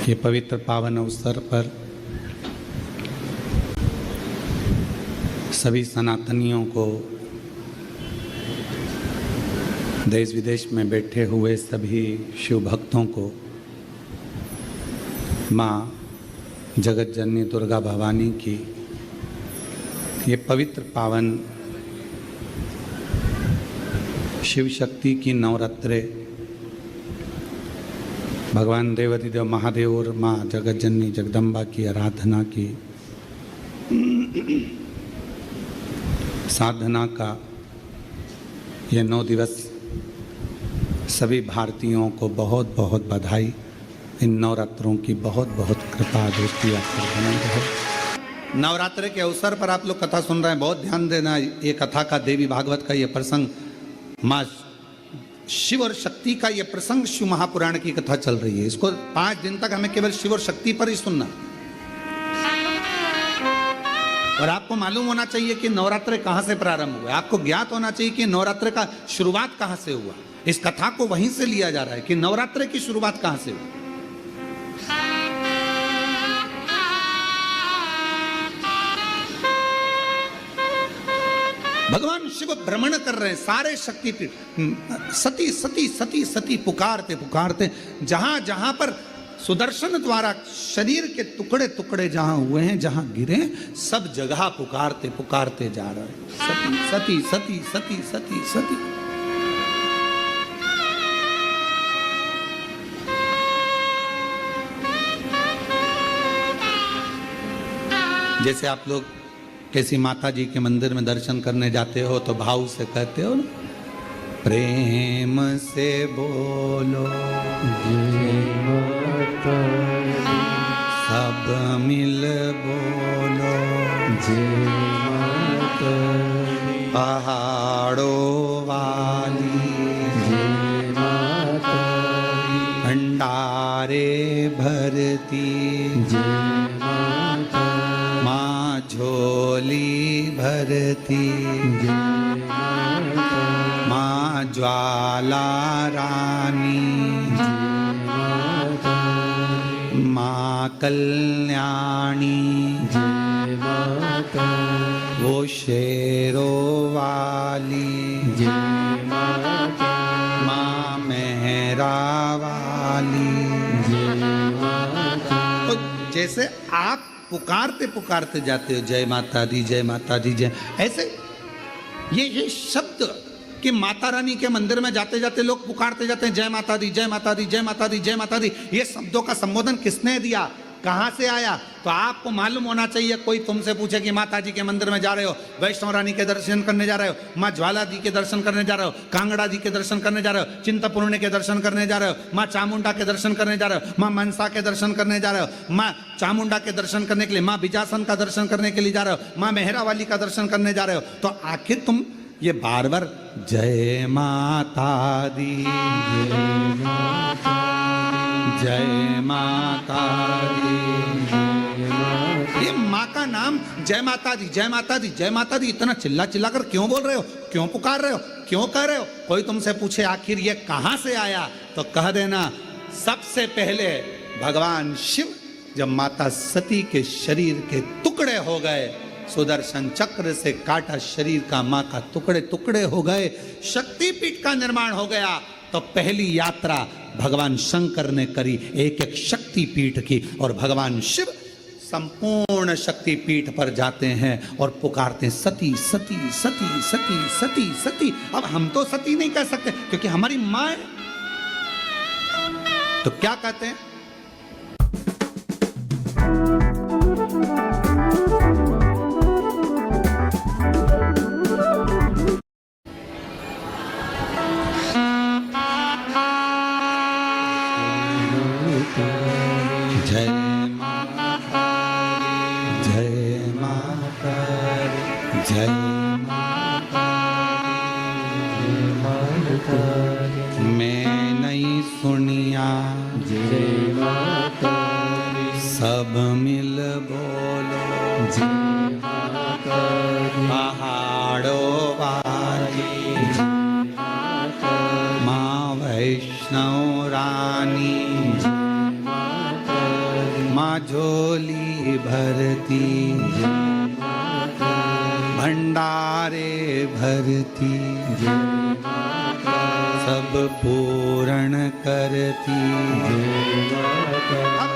ये पवित्र पावन अवसर पर सभी सनातनियों को, देश विदेश में बैठे हुए सभी शिव भक्तों को माँ जगत जननी दुर्गा भवानी की ये पवित्र पावन शिव शक्ति की नवरात्रे, भगवान देवाधिदेव महादेव और माँ जगत जननी जगदम्बा की आराधना की साधना का ये 9 दिवस सभी भारतीयों को बहुत बहुत बधाई। इन नवरात्रों की बहुत बहुत कृपा दृष्टि आप पर बनी रहे। नवरात्रे के अवसर पर आप लोग कथा सुन रहे हैं, बहुत ध्यान देना। ये कथा का देवी भागवत का ये प्रसंग, माँ शिव और शक्ति का ये प्रसंग शिव महापुराण की कथा चल रही है। इसको 5 दिन तक हमें केवल शिव और शक्ति पर ही सुनना। और आपको मालूम होना चाहिए कि नवरात्रे कहां से प्रारंभ हुआ। आपको ज्ञात होना चाहिए कि नवरात्रे का शुरुआत कहां से हुआ। इस कथा को वहीं से लिया जा रहा है कि नवरात्रे की शुरुआत कहां से हुई। भगवान शिव भ्रमण कर रहे हैं सारे शक्तिपीठ, सती सती सती सती पुकारते पुकारते जहां जहां पर सुदर्शन द्वारा शरीर के टुकड़े टुकड़े जहां हुए हैं, जहां गिरे, सब जगह पुकारते पुकारते जा रहे हैं, सती सती सती सती सती सती। जैसे आप लोग किसी माता जी के मंदिर में दर्शन करने जाते हो तो भाव से कहते हो ना, प्रेम से बोलो सब मिल बोलो पहाड़ों वाली भंडारे भरती माँ झोली भरती माँ ज्वाला रानी माँ कल्याणी वो शेरों वाली माँ मेहरा वाली। तो जैसे आप पुकारते पुकारते जाते हो जय माता दी जय माता दी जय, ऐसे ये शब्द कि माता रानी के मंदिर में जाते जाते लोग पुकारते जाते हैं जय माता दी जय माता दी जय माता दी जय माता दी। ये शब्दों का संबोधन किसने दिया, कहां से आया? तो आपको मालूम होना चाहिए। कोई तुमसे पूछे कि माता जी के मंदिर में जा रहे हो, वैष्णव रानी के दर्शन करने जा रहे हो, माँ ज्वाला दी के दर्शन करने जा रहे हो, कांगड़ा जी के दर्शन करने जा रहे हो, चिंतपूर्णी के दर्शन करने जा रहे हो, माँ चामुंडा के दर्शन करने जा रहे हो, माँ मनसा के दर्शन करने जा रहे हो, माँ चामुंडा के दर्शन करने के लिए, माँ बिजासन का दर्शन करने के लिए जा रहे हो, माँ मेहरा वाली का दर्शन करने जा रहे हो, तो आखिर तुम ये बार बार जय माता दी जय माता दी, ये माँ का नाम जय माता दी जय माता दी जय माता दी इतना चिल्ला चिल्ला कर क्यों बोल रहे हो, क्यों पुकार रहे हो, क्यों कह रहे हो? कोई तुमसे पूछे आखिर ये कहां से आया, तो कह देना सबसे पहले भगवान शिव जब माता सती के शरीर के टुकड़े हो गए, सुदर्शन चक्र से काटा शरीर का माँ का टुकड़े टुकड़े हो गए, शक्तिपीठ का निर्माण हो गया, तो पहली यात्रा भगवान शंकर ने करी एक एक शक्तिपीठ की। और भगवान शिव संपूर्ण शक्तिपीठ पर जाते हैं और पुकारते हैं सती सती सती सती सती सती। अब हम तो सती नहीं कह सकते क्योंकि हमारी माँ है, तो क्या कहते हैं? जय माता जय माता जय माता मैं नहीं सुनिया जय माता सब मिल बोलो जय माता पहाड़ों वाली माँ वैष्णव रानी माँ झोली भरती, भंडारे भरती, सब पूर्ण करती। अब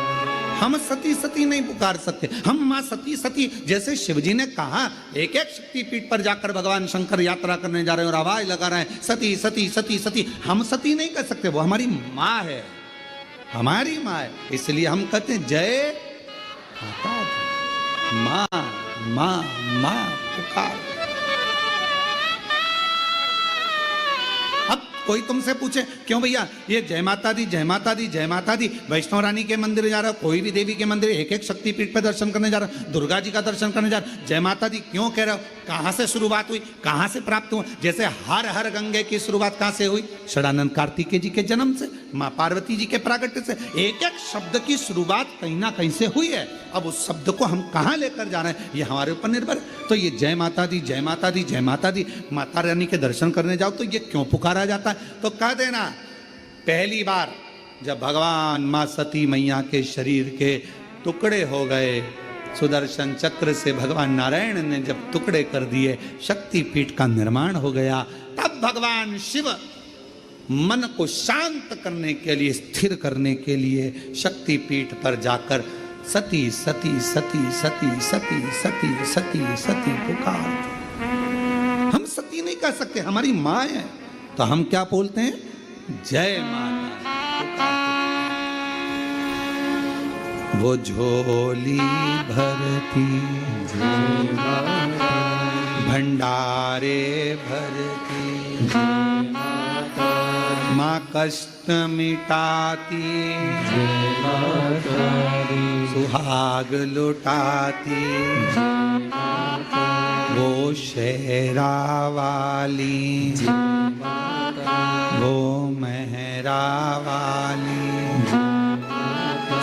हम सती सती नहीं पुकार सकते, हम माँ सती सती, जैसे शिवजी ने कहा एक एक शक्तिपीठ पर जाकर भगवान शंकर यात्रा करने जा रहे हैं और आवाज लगा रहे हैं सती सती सती सती। हम सती नहीं कर सकते, वो हमारी माँ है, हमारी माँ है, इसलिए हम कहते हैं जय माता दी। माँ माँ माँ पुकार। अब कोई तुमसे पूछे क्यों भैया ये जय माता दी जय माता दी जय माता दी, वैष्णव रानी के मंदिर जा रहा हो, कोई भी देवी के मंदिर, एक एक शक्तिपीठ पे दर्शन करने जा रहा हो, दुर्गा जी का दर्शन करने जा रहा हो, जय माता दी क्यों कह रहे हो? कहाँ से शुरुआत हुई, कहाँ से प्राप्त हुआ? जैसे हर हर गंगे की शुरुआत कहाँ से हुई? षडानंद कार्तिकेय जी के जन्म से, माँ पार्वती जी के प्रागट्य से। एक एक शब्द की शुरुआत कहीं ना कहीं से हुई है। अब उस शब्द को हम कहाँ लेकर जा रहे हैं ये हमारे ऊपर निर्भर है। तो ये जय माता दी जय माता दी जय माता दी, माता रानी के दर्शन करने जाओ तो ये क्यों पुकारा जाता है? तो कह देना पहली बार जब भगवान माँ सती मैया के शरीर के टुकड़े हो गए, सुदर्शन चक्र से भगवान नारायण ने जब टुकड़े कर दिए, शक्तिपीठ का निर्माण हो गया, तब भगवान शिव मन को शांत करने के लिए, स्थिर करने के लिए शक्तिपीठ पर जाकर सती सती सती सती सती सती सती सती पुकार। हम सती नहीं कह सकते, हमारी माँ है, तो हम क्या बोलते हैं? जय माता। वो झोली भरती, भंडारे भरती, माँ कष्ट मिटाती, सुहाग लुटाती, वो शेरा वाली, वो मेहरा वाली।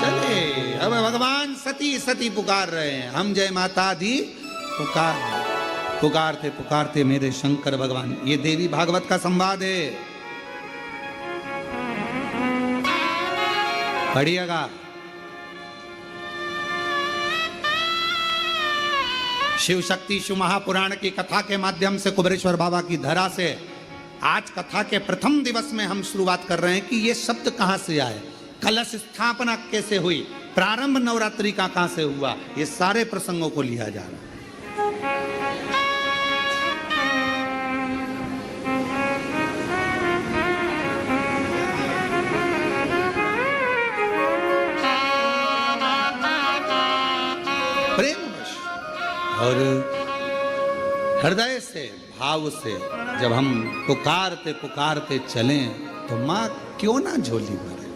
चले अब भगवान सती सती पुकार रहे हैं, हम जय माता दी पुकारते पुकारते मेरे शंकर भगवान। ये देवी भागवत का संवाद है, पढ़िएगा। शिव शक्ति शिव महापुराण की कथा के माध्यम से कुबेरेश्वर बाबा की धरा से आज कथा के प्रथम दिवस में हम शुरुआत कर रहे हैं कि ये शब्द कहां से आए, कलश स्थापना कैसे हुई, प्रारंभ नवरात्रि का कहां से हुआ, ये सारे प्रसंगों को लिया जा रहा है। प्रेमवश और हृदय से भाव से जब हम पुकारते पुकारते चलें तो माँ क्यों ना झोली भरे,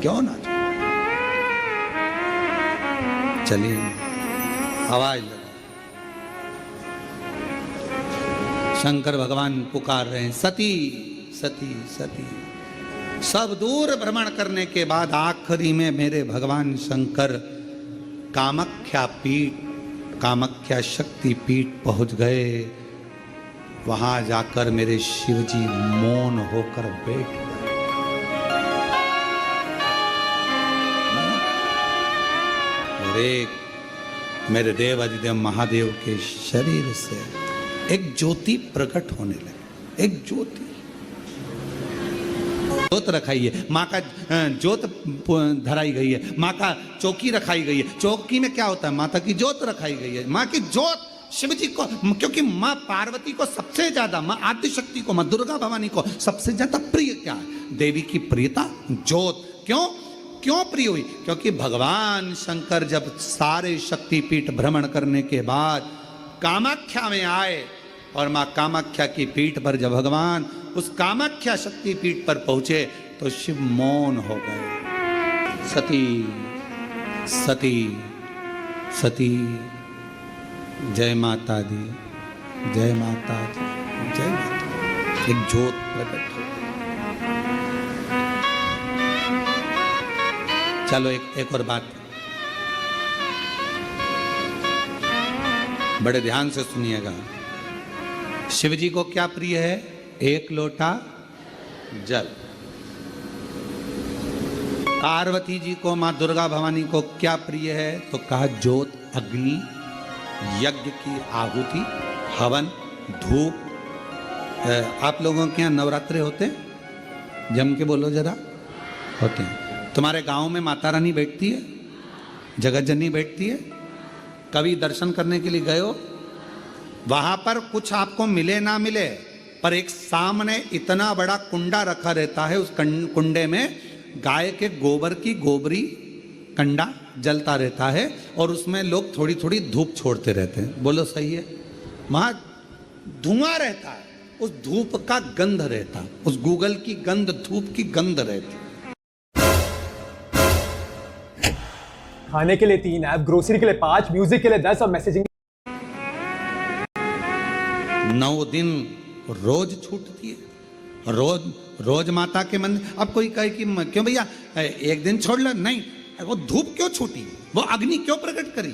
क्यों ना चलिए आवाज लगा। शंकर भगवान पुकार रहे हैं सती सती सती। सब दूर भ्रमण करने के बाद आखिरी में मेरे भगवान शंकर कामाख्या पीठ, कामाख्या शक्ति पीठ पहुंच गए। वहां जाकर मेरे शिवजी मौन होकर बैठ गए। और एक मेरे देव अधिदेव महादेव के शरीर से एक ज्योति प्रकट होने लगी, एक ज्योति। जोत रखाई है, माँ का जोत धराई गई है, माँ का चौकी रखाई गई है। चौकी में क्या होता है? माता की जोत रखाई गई है। माँ की जोत शिव जी को, क्योंकि माँ पार्वती को सबसे ज्यादा, माँ आदि शक्ति को, माँ दुर्गा भवानी को सबसे ज्यादा प्रिय क्या है? देवी की प्रियता जोत। क्यों क्यों प्रिय हुई? क्योंकि भगवान शंकर जब सारे शक्तिपीठ भ्रमण करने के बाद कामाख्या में आए और माँ कामाख्या की पीठ पर जब भगवान उस कामाख्या शक्ति पीठ पर पहुंचे तो शिव मौन हो गए। सती सती सती जय माता दी जय माता दी जय माता। एक ज्योत प्रकट हो। चलो एक और बात बड़े ध्यान से सुनिएगा। शिव जी को क्या प्रिय है? एक लोटा जल। पार्वती जी को, माँ दुर्गा भवानी को क्या प्रिय है? तो कहा ज्योत, अग्नि, यज्ञ की आहुति, हवन, धूप। आप लोगों के यहाँ नवरात्रे होते हैं? जम के बोलो जरा। होते हैं। तुम्हारे गांव में माता रानी बैठती है, जगत जननी बैठती है? कभी दर्शन करने के लिए गए हो? वहां पर कुछ आपको मिले ना मिले, पर एक सामने इतना बड़ा कुंडा रखा रहता है, उस कुंडे में गाय के गोबर की गोबरी कंडा जलता रहता है और उसमें लोग थोड़ी थोड़ी धूप छोड़ते रहते हैं। बोलो सही है? वहां धुआं रहता है, उस धूप का गंध रहता, उस गूगल की गंध, धूप की गंध रहती। खाने के लिए 3 ऐप, ग्रोसरी के लिए 5, म्यूजिक के लिए 10 और मैसेजिंग 9 दिन रोज छूटती है। रोज माता के मंदिर। अब कोई कहे कि क्यों भैया एक दिन छोड़ लो? नहीं, वो धूप क्यों छूटी? वो अग्नि क्यों प्रकट करी?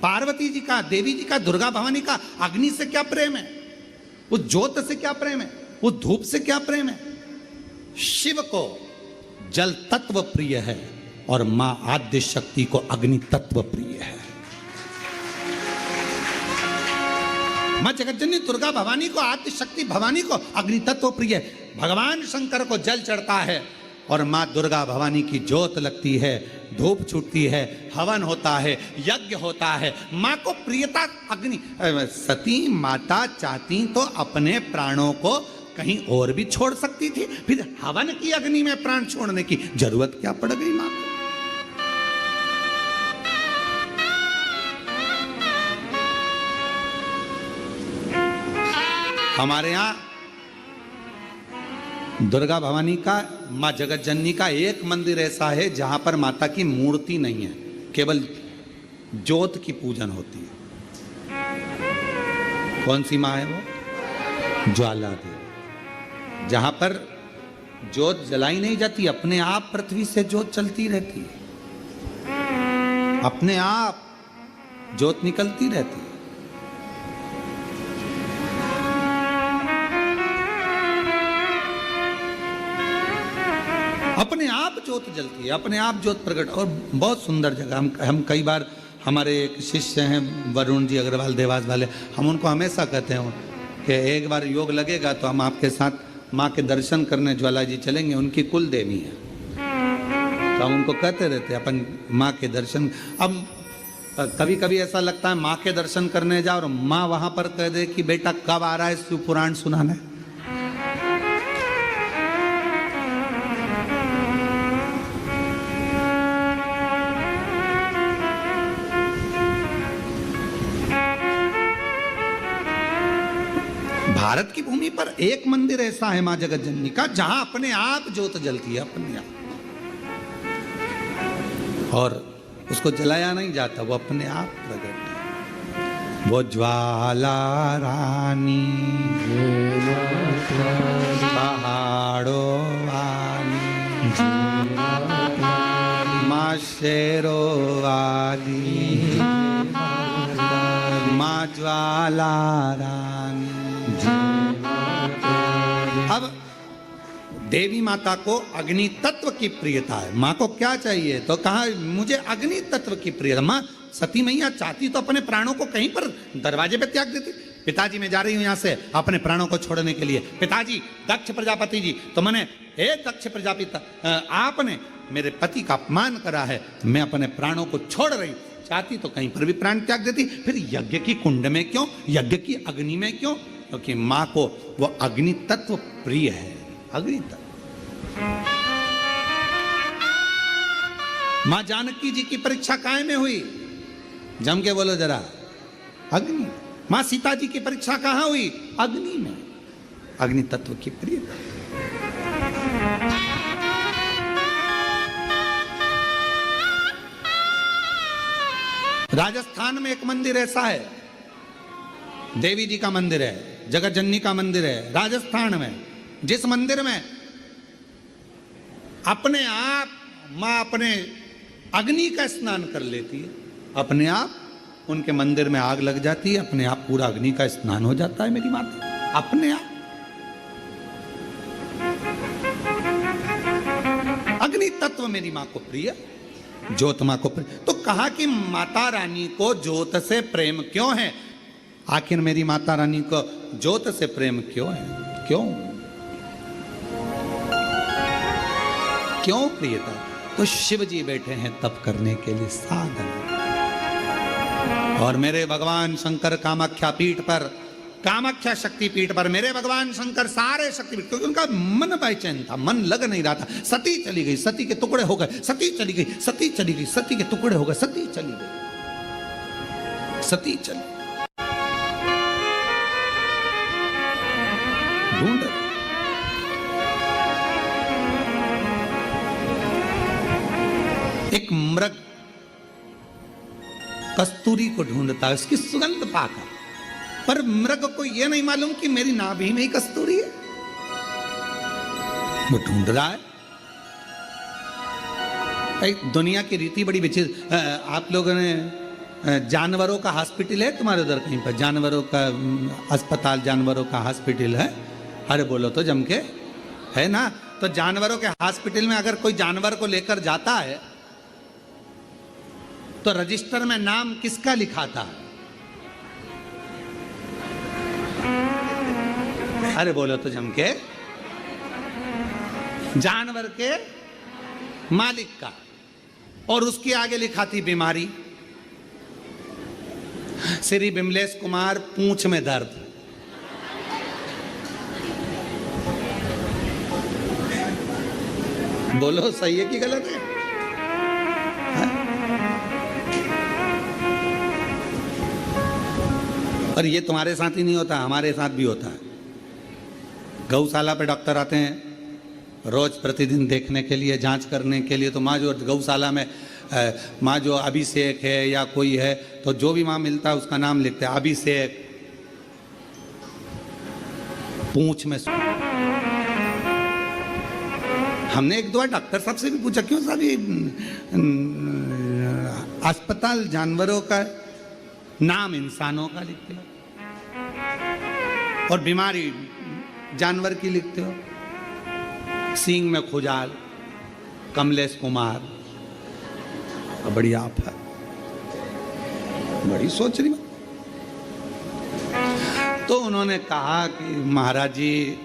पार्वती जी का, देवी जी का, दुर्गा भवानी का अग्नि से क्या प्रेम है? उस ज्योत से क्या प्रेम है? उस धूप से क्या प्रेम है? शिव को जल तत्व प्रिय है और मां आद्य शक्ति को अग्नि तत्व प्रिय है। मां जगतजननी दुर्गा भवानी को, आद्य शक्ति भवानी को अग्नि तत्व प्रिय है। भगवान शंकर को जल चढ़ता है और मां दुर्गा भवानी की ज्योत लगती है, धूप छूटती है, हवन होता है, यज्ञ होता है। मां को प्रियता अग्नि। सती माता चाहती तो अपने प्राणों को कहीं और भी छोड़ सकती थी, फिर हवन की अग्नि में प्राण छोड़ने की जरूरत क्या पड़ गई मां को? हमारे यहां दुर्गा भवानी का, मां जगत जननी का एक मंदिर ऐसा है जहां पर माता की मूर्ति नहीं है, केवल ज्योत की पूजन होती है। कौन सी मां है वो? ज्वाला देवी। जहां पर ज्योत जलाई नहीं जाती, अपने आप पृथ्वी से ज्योत चलती रहती है, अपने आप ज्योत निकलती रहती है। अपने आप ज्योत जलती है, अपने आप ज्योत प्रकट। और बहुत सुंदर जगह। हम कई बार, हमारे एक शिष्य हैं वरुण जी अग्रवाल देवास वाले, हम उनको हमेशा कहते हैं कि एक बार योग लगेगा तो हम आपके साथ माँ के दर्शन करने ज्वाला जी चलेंगे। उनकी कुल देवी है, तो हम उनको कहते रहते हैं अपन माँ के दर्शन। अब कभी कभी ऐसा लगता है माँ के दर्शन करने जाओ और माँ वहां पर कह दे कि बेटा कब आ रहा है शिव पुराण सुनाने। भारत की भूमि पर एक मंदिर ऐसा है मां जगत जननी का जहां अपने आप ज्योत जलती है, अपने आप, और उसको जलाया नहीं जाता, वो अपने आप प्रकट है। वो ज्वाला रानी पहाड़ों वाली, मां शेरों वाली, मां ज्वाला रानी। अब देवी माता को अग्नि तत्व की प्रियता है। माँ को क्या चाहिए? तो कहा मुझे अग्नि तत्व की प्रियता। माँ सती मैया चाहती तो अपने प्राणों को कहीं पर दरवाजे पे त्याग देती। पिताजी मैं जा रही हूं यहां से अपने प्राणों को छोड़ने के लिए। पिताजी, दक्ष प्रजापति जी, तो मैंने, हे दक्ष प्रजापति, आपने मेरे पति का अपमान करा है, मैं अपने प्राणों को छोड़ रही। चाहती तो कहीं पर भी प्राण त्याग देती। फिर यज्ञ की कुंड में क्यों? यज्ञ की अग्नि में क्यों? क्योंकि माँ को वो अग्नि तत्व प्रिय है। अग्नि तत्व। माँ जानकी जी की परीक्षा काय में हुई? जम के बोलो जरा। अग्नि। माँ सीता जी की परीक्षा कहाँ हुई? अग्नि में। अग्नि तत्व की प्रियता। राजस्थान में एक मंदिर ऐसा है, देवी जी का मंदिर है, जगत जननी का मंदिर है राजस्थान में, जिस मंदिर में अपने आप मां अपने अग्नि का स्नान कर लेती है। अपने आप उनके मंदिर में आग लग जाती है, अपने आप पूरा अग्नि का स्नान हो जाता है मेरी माता, अपने आप। अग्नि तत्व वो मेरी माँ को प्रिय, ज्योत माँ को प्रिय। तो कहा कि माता रानी को ज्योत से प्रेम क्यों है? आखिर मेरी माता रानी को ज्योत से प्रेम क्यों है? क्यों क्यों प्रियता? तो शिव जी बैठे हैं तप करने के लिए साधन, और मेरे भगवान शंकर कामाख्या पीठ पर, कामाख्या शक्ति पीठ पर मेरे भगवान शंकर सारे शक्तिपीठ, क्योंकि उनका मन बेचैन था, मन लग नहीं रहा था। सती चली गई, सती के टुकड़े हो गए, सती चली गई, सती चली गई, सती के टुकड़े हो गए, सती चली गई, सती चली ढूंढ। एक मृग कस्तूरी को ढूंढता है, उसकी सुगंध पाकर, पर मृग को यह नहीं मालूम कि मेरी नाभि में ही कस्तूरी है। वो ढूंढ रहा है। दुनिया की रीति बड़ी विचित्र। आप लोगों ने जानवरों का हॉस्पिटल है तुम्हारे उधर कहीं पर? जानवरों का अस्पताल, जानवरों का हॉस्पिटल है? अरे बोलो तो जम के, है ना? तो जानवरों के हॉस्पिटल में अगर कोई जानवर को लेकर जाता है तो रजिस्टर में नाम किसका लिखाता है? अरे बोलो तो जम के, जानवर के मालिक का, और उसके आगे लिखा थी बीमारी, श्री बिमलेश कुमार पूंछ में दर्द। बोलो सही है कि गलत है? और ये तुम्हारे साथ ही नहीं होता, हमारे साथ भी होता है। गौशाला पे डॉक्टर आते हैं रोज प्रतिदिन देखने के लिए, जांच करने के लिए। तो माँ जो गौशाला में माँ जो अभिषेक है या कोई है, तो जो भी माँ मिलता है उसका नाम लिखते हैं, अभिषेक पूंछ में। हमने एक दो डॉक्टर साहब से भी पूछा, क्यों साहब ये अस्पताल जानवरों का नाम इंसानों का लिखते हो और बीमारी जानवर की लिखते हो? सींग में खुजाल, कमलेश कुमार, बड़ी आप है, बड़ी सोच रही। तो उन्होंने कहा कि महाराज जी,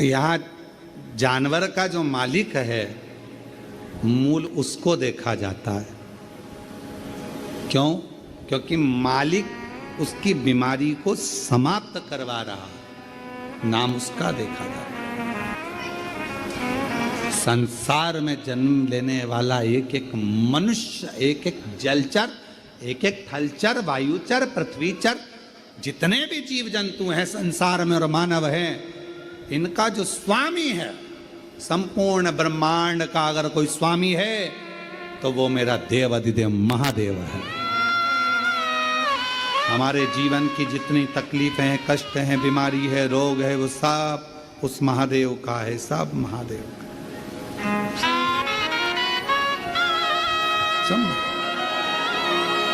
यहाँ जानवर का जो मालिक है मूल उसको देखा जाता है। क्यों? क्योंकि मालिक उसकी बीमारी को समाप्त करवा रहा है, नाम उसका देखा जाता है। संसार में जन्म लेने वाला एक एक मनुष्य, एक एक जलचर, एक एक थलचर, वायुचर, पृथ्वीचर, जितने भी जीव जंतु हैं संसार में और मानव हैं, इनका जो स्वामी है, संपूर्ण ब्रह्मांड का अगर कोई स्वामी है तो वो मेरा देव अधिदेव महादेव है। हमारे जीवन की जितनी तकलीफें हैं, कष्ट हैं, बीमारी है, रोग है, वो सब उस महादेव का है, सब महादेव का।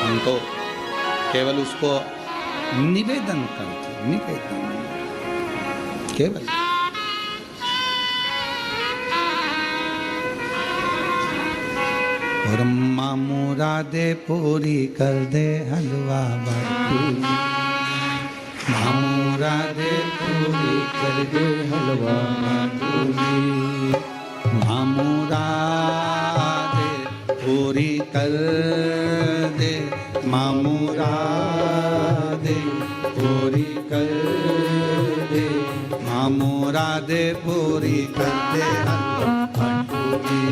हम तो केवल उसको निवेदन करते, निवेदन केवल। और माँ मुरादे पूरी कर दे हलवा बाटी, माँ मुरादे पूरी कर दे हलवा बाटी, माँ मुरादे पूरी कर दे, माँ मुरादे पूरी कर दे, माँ मुरादे पूरी कर दे हलवा बाटी,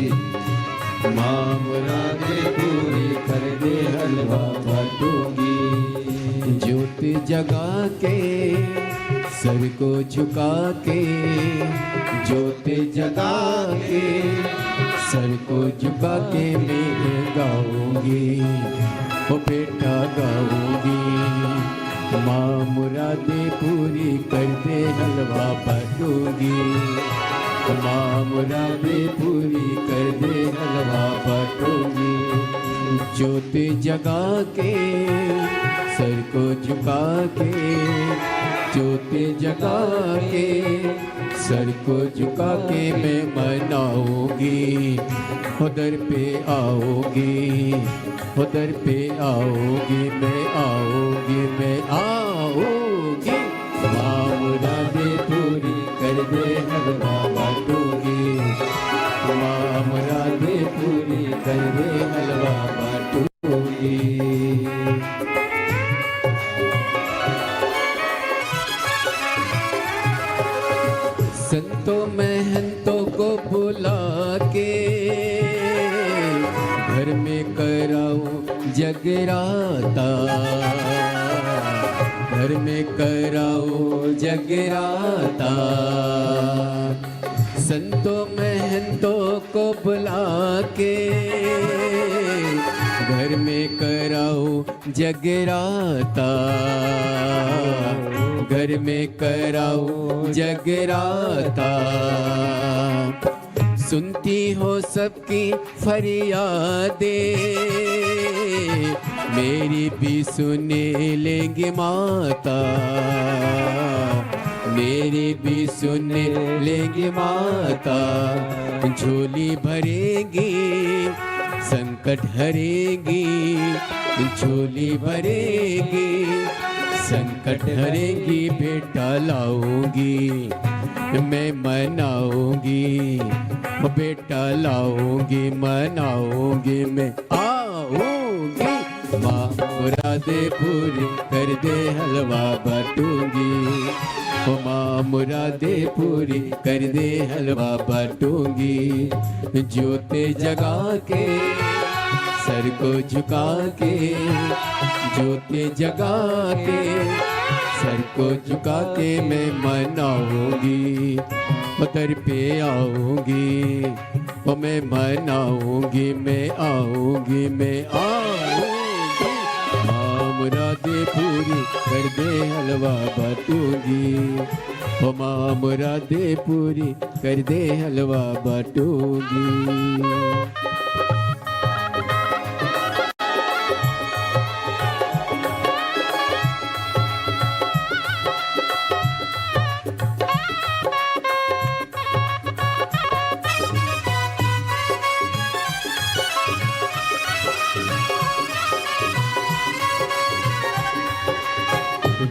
माँ मुरादे पूरी कर दे हलवा बाटूंगी। ज्योति जगा के सर को झुका के, ज्योति जगा के सर को झुका के मैं गाऊंगी, वो बेटा गाऊंगी। माँ मुरादे पूरी कर दे हलवा बाटूंगी, माँ मुरादे पूरी कर दे हलवा बाटूंगी। ज्योति जगा के सर को झुका के, ज्योति जगा के सर को झुका के मैं मनाऊंगी, उधर पे आओगी, उधर पे आओगी, मैं आऊंगी, मैं आऊंगी। माँ मुरादे पूरी कर दे हलवा बाटूंगी, माँ मुरादे पूरी कर दे हलवा बाटूंगी। संतों महंतों को बुला के घर में कराऊं जगराता, घर में कराऊं जगराता। संतों महंतों को बुला के घर में कराऊं जगराता, घर में कराऊं जगराता। सुनती हो सबकी फरियादें, मेरी भी सुने लेंगे माता, मेरी भी सुने लेंगे माता। झोली भरेगी संकट हरेगी, झोली भरेगी संकट हरेगी। बेटा लाऊंगी मैं मनाऊंगी, बेटा लाऊंगी मनाऊंगी, मैं आऊंगी। माँ मुरादे पूरी कर दे हलवा बाटूंगी, माँ मुरादे पूरी कर दे हलवा बाटूंगी। ज्योति जगा के सर को झुका के, ज्योति जगा के सर को झुका के मैं मनाऊंगी, उधर पे आऊंगी, ओ मैं मनाऊंगी, मैं आऊंगी, मैं आऊंगी। माँ मुरादे पूरी कर दे हलवा बाटूंगी, ओ माँ मुरादे पूरी कर दे हलवा बाटूंगी।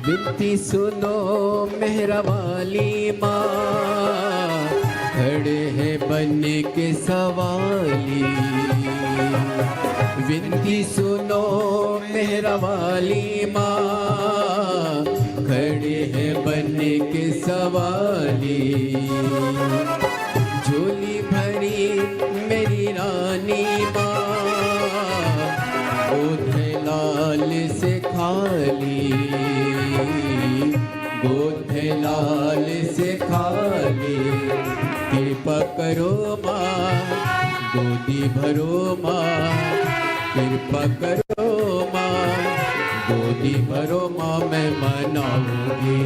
विनती सुनो मेहरा वाली माँ, खड़े हैं बनने के सवाली। विनती सुनो मेहरा वाली माँ, खड़े हैं बनने के सवाली। झोली भरी मेरी रानी माँ, गोद है लाल से खाली, गोद है लाल से खाली। कृपा करो माँ गोदी भरो माँ, कृपा करो माँ गोदी भरो माँ। मैं मनाऊंगी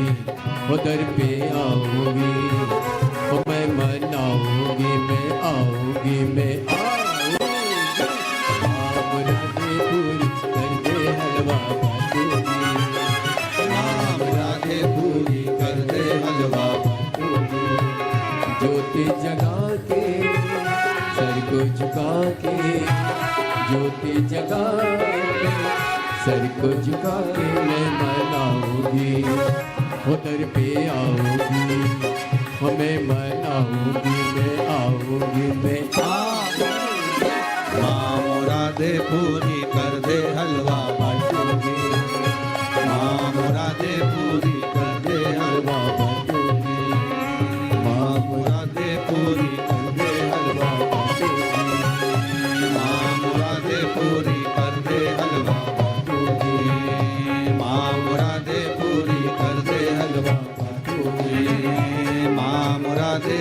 उधर पे आऊंगी, मैं मनाऊंगी, मैं आऊंगी, मैं आऊंगी। माँ मुरादे पूरी कर दे हलवा बाटूंगी, माँ मुरादे पूरी कर दे हलवा बाटूंगी। ज्योति जगा के सर को झुका के, ज्योति जगा के सर को झुका के मैं मनाऊंगी, उधर पे आऊंगी, मैं मनाऊंगी, मैं आऊंगी, मैं आऊंगी। माँ मुरादे पूरी कर दे हलवा बाटूंगी, माँ मुरादे पूरी कर दे हलवा बाटूंगी, माँ मुरादे पूरी कर दे हलवा बाटूंगी, माँ मुरादे पूरी कर दे हलवा बाटूंगी, माँ मुरादे पूरी कर दे हलवा बाटूंगी, माँ मुरादे